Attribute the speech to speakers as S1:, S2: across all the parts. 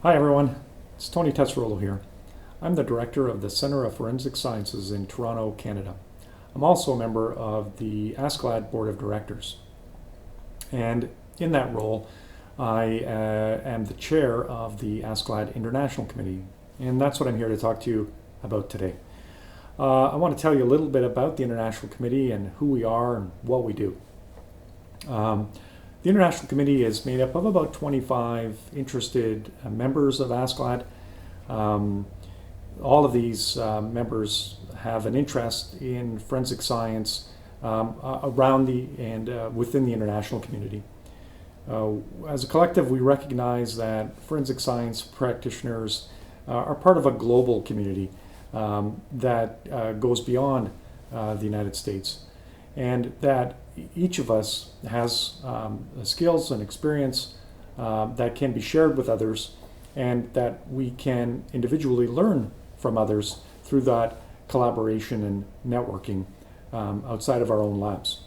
S1: Hi everyone, it's Tony Tesserolo here. I'm the director of the Center of Forensic Sciences in Toronto, Canada. I'm also a member of the ASCLD Board of Directors. And in that role, I am the chair of the ASCLD International Committee. And that's what I'm here to talk to you about today. I want to tell you a little bit about the International Committee and who we are and what we do. The International Committee is made up of about 25 interested members of ASCLD. All of these members have an interest in forensic science around and within the international community. As a collective, we recognize that forensic science practitioners are part of a global community that goes beyond the United States, and that each of us has skills and experience that can be shared with others, and that we can individually learn from others through that collaboration and networking outside of our own labs.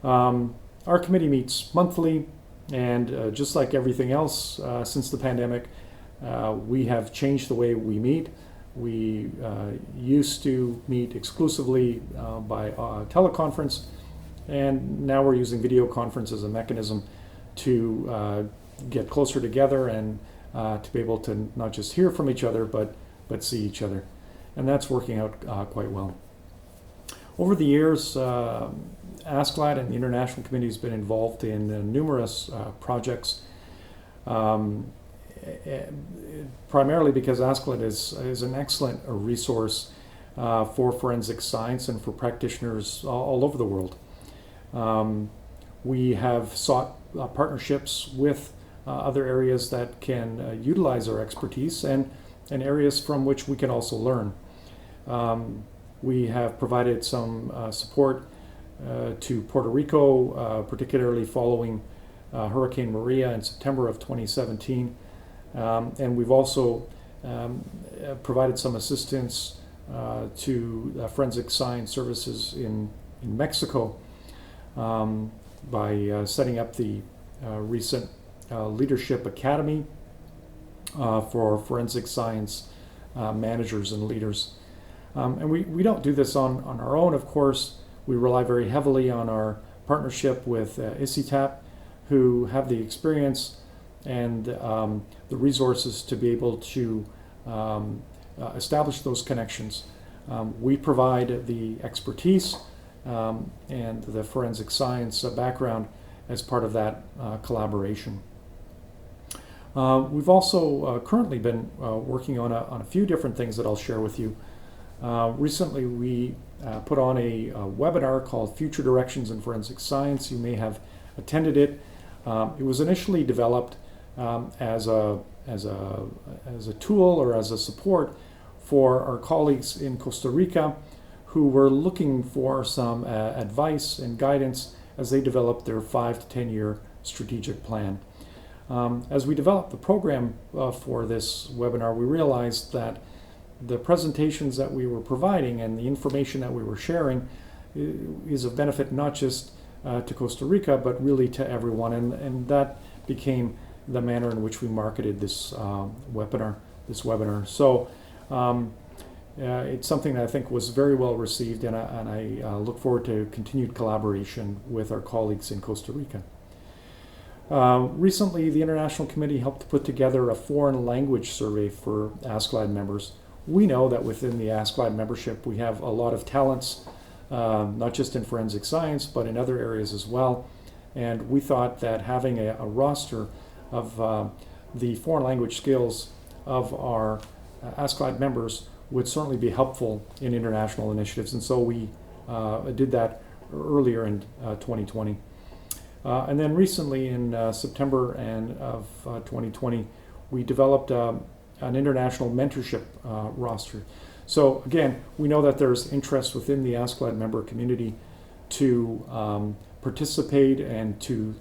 S1: Our committee meets monthly, and just like everything else since the pandemic, we have changed the way we meet. We used to meet exclusively by teleconference, and now we're using video conference as a mechanism to get closer together and to be able to not just hear from each other, but see each other. And that's working out quite well. Over the years, ASCLD and the International Committee has been involved in numerous projects, primarily because ASCLD is an excellent resource for forensic science and for practitioners all over the world. We have sought partnerships with other areas that can utilize our expertise and areas from which we can also learn. We have provided some support to Puerto Rico, particularly following Hurricane Maria in September of 2017. And we've also provided some assistance to forensic science services in Mexico by setting up the recent Leadership Academy for forensic science managers and leaders. And we don't do this on our own, of course. We rely very heavily on our partnership with ICITAP, who have the experience and the resources to be able to establish those connections. We provide the expertise and the forensic science background as part of that collaboration. We've also currently been working on a few different things that I'll share with you. Recently, we put on a webinar called Future Directions in Forensic Science. You may have attended it. It was initially developed as a tool or as a support for our colleagues in Costa Rica who were looking for some advice and guidance as they developed their 5 to 10 year strategic plan. As we developed the program for this webinar, we realized that the presentations that we were providing and the information that we were sharing is of benefit not just to Costa Rica, but really to everyone. And that became the manner in which we marketed this webinar. So it's something that I think was very well received, and I look forward to continued collaboration with our colleagues in Costa Rica. Recently, the International Committee helped put together a foreign language survey for ASCLD members. We know that within the ASCLD membership, we have a lot of talents, not just in forensic science, but in other areas as well. And we thought that having a roster of the foreign language skills of our ASCLD members would certainly be helpful in international initiatives. And so we did that earlier in 2020. And then recently in September of 2020, we developed an international mentorship roster. So again, we know that there's interest within the ASCLD member community to participate and to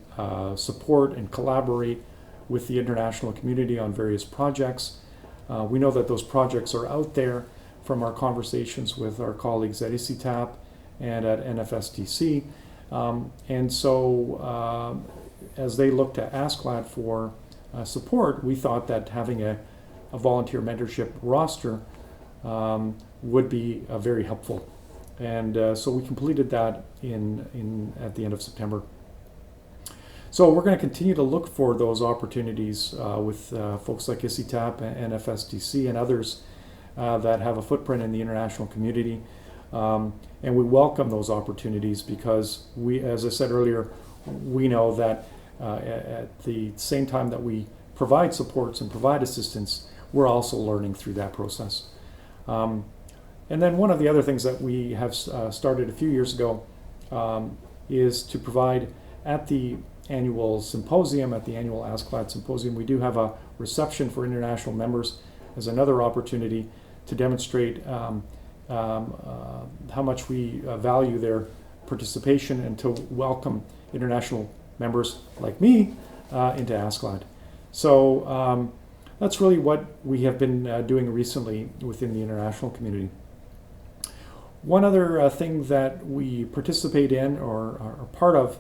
S1: support and collaborate with the international community on various projects. We know that those projects are out there from our conversations with our colleagues at ICITAP and at NFSTC. And so as they look to ASCLD for support, we thought that having a volunteer mentorship roster would be very helpful. And so we completed that at the end of September. So we're going to continue to look for those opportunities with folks like ICITAP and FSDC and others that have a footprint in the international community. And we welcome those opportunities because we, as I said earlier, we know that at the same time that we provide supports and provide assistance, we're also learning through that process. And then one of the other things that we have started a few years ago is to provide at the annual symposium, at the annual ASCLD symposium, we do have a reception for international members as another opportunity to demonstrate how much we value their participation and to welcome international members like me into ASCLD. So that's really what we have been doing recently within the international community. One other thing that we participate in or are part of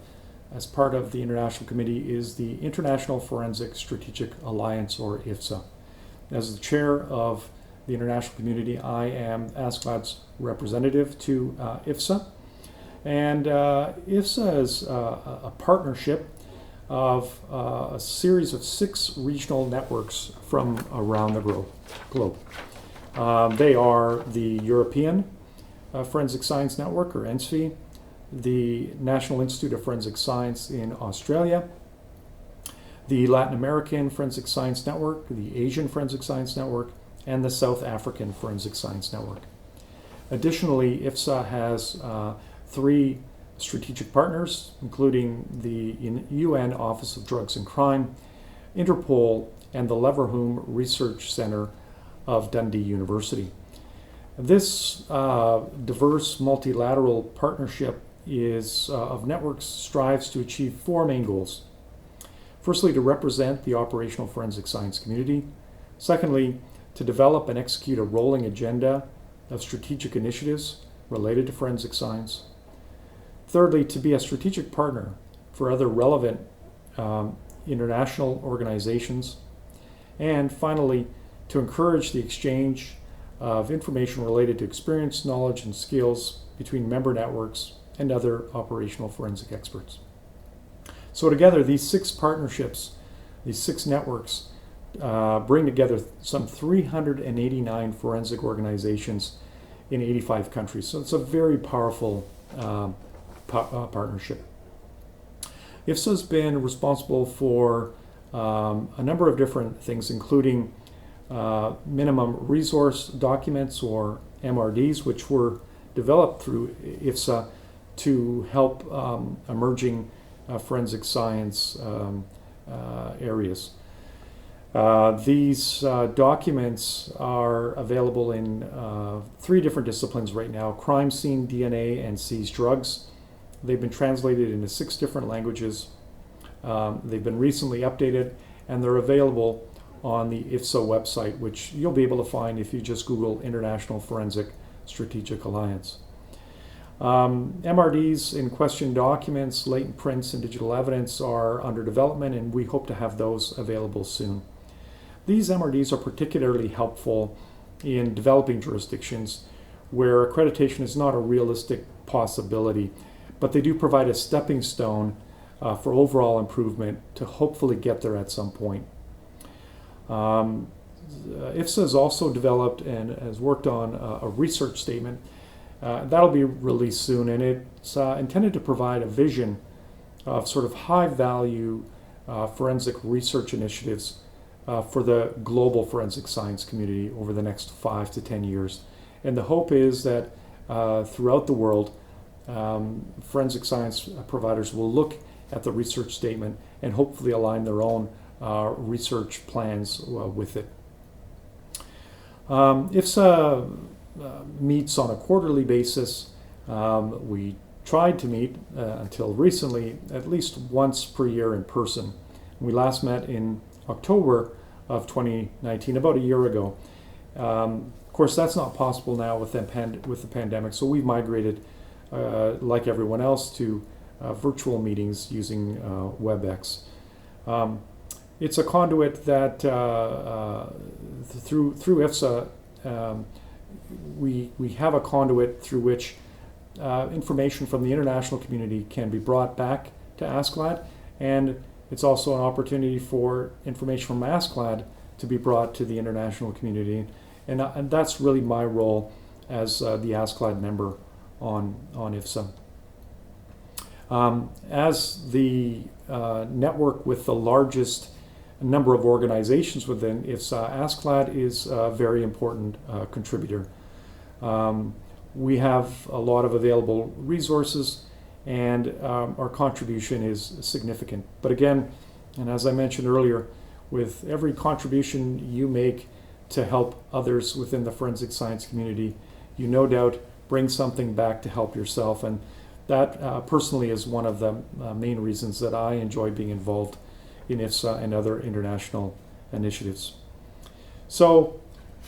S1: as part of the International Committee is the International Forensic Strategic Alliance, or IFSA. As the chair of the international community, I am ASCLD's representative to IFSA. And IFSA is a partnership of a series of 6 regional networks from around the globe. They are the European Forensic Science Network, or ENSFI, the National Institute of Forensic Science in Australia, the Latin American Forensic Science Network, the Asian Forensic Science Network, and the South African Forensic Science Network. Additionally, IFSA has 3 strategic partners, including the UN Office of Drugs and Crime, Interpol, and the Leverhulme Research Center of Dundee University. This diverse multilateral partnership of networks strives to achieve 4 main goals. Firstly, to represent the operational forensic science community. Secondly, to develop and execute a rolling agenda of strategic initiatives related to forensic science. Thirdly, to be a strategic partner for other relevant international organizations. And finally, to encourage the exchange of information related to experience, knowledge, and skills between member networks and other operational forensic experts. So together, these 6 partnerships, these 6 networks, bring together some 389 forensic organizations in 85 countries. So it's a very powerful partnership. IFSA has been responsible for a number of different things, including minimum resource documents, or MRDs, which were developed through IFSA to help emerging forensic science areas. These documents are available in 3 different disciplines right now: crime scene DNA and seized drugs. They've been translated into 6 different languages. They've been recently updated, and they're available on the IFSA website, which you'll be able to find if you just Google International Forensic Strategic Alliance. MRDs in question documents, latent prints, and digital evidence are under development, and we hope to have those available soon. These MRDs are particularly helpful in developing jurisdictions where accreditation is not a realistic possibility, but they do provide a stepping stone for overall improvement to hopefully get there at some point. IFSA has also developed and has worked on a research statement. That'll be released soon, and it's intended to provide a vision of sort of high-value forensic research initiatives for the global forensic science community over the next 5 to 10 years. And the hope is that throughout the world, forensic science providers will look at the research statement and hopefully align their own research plans with it. IFSA meets on a quarterly basis. We tried to meet until recently at least once per year in person. We last met in October of 2019, about a year ago. Of course, that's not possible now with the pandemic, so we've migrated, like everyone else, to virtual meetings using WebEx. it's a conduit that through IFSA, we have a conduit through which information from the international community can be brought back to ASCLD, and it's also an opportunity for information from ASCLD to be brought to the international community, and that's really my role as the ASCLD member on IFSA. As the network with the largest number of organizations within IFSA, ASCLD is a very important contributor. We have a lot of available resources, and our contribution is significant. But again, and as I mentioned earlier, with every contribution you make to help others within the forensic science community, you no doubt bring something back to help yourself. And that personally is one of the main reasons that I enjoy being involved in IFSA and other international initiatives. So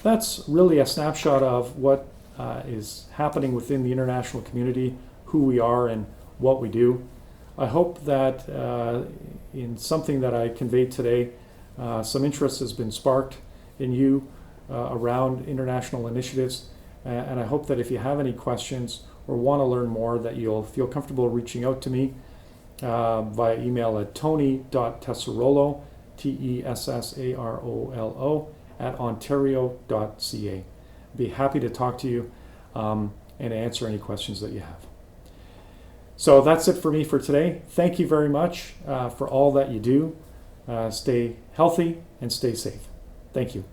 S1: that's really a snapshot of what is happening within the international community, who we are and what we do. I hope that in something that I conveyed today, some interest has been sparked in you around international initiatives, and I hope that if you have any questions or want to learn more, that you'll feel comfortable reaching out to me via email at tony.tessarolo, TESSAROLO, @ontario.ca. I'd be happy to talk to you and answer any questions that you have. So that's it for me for today. Thank you very much for all that you do. Stay healthy and stay safe. Thank you.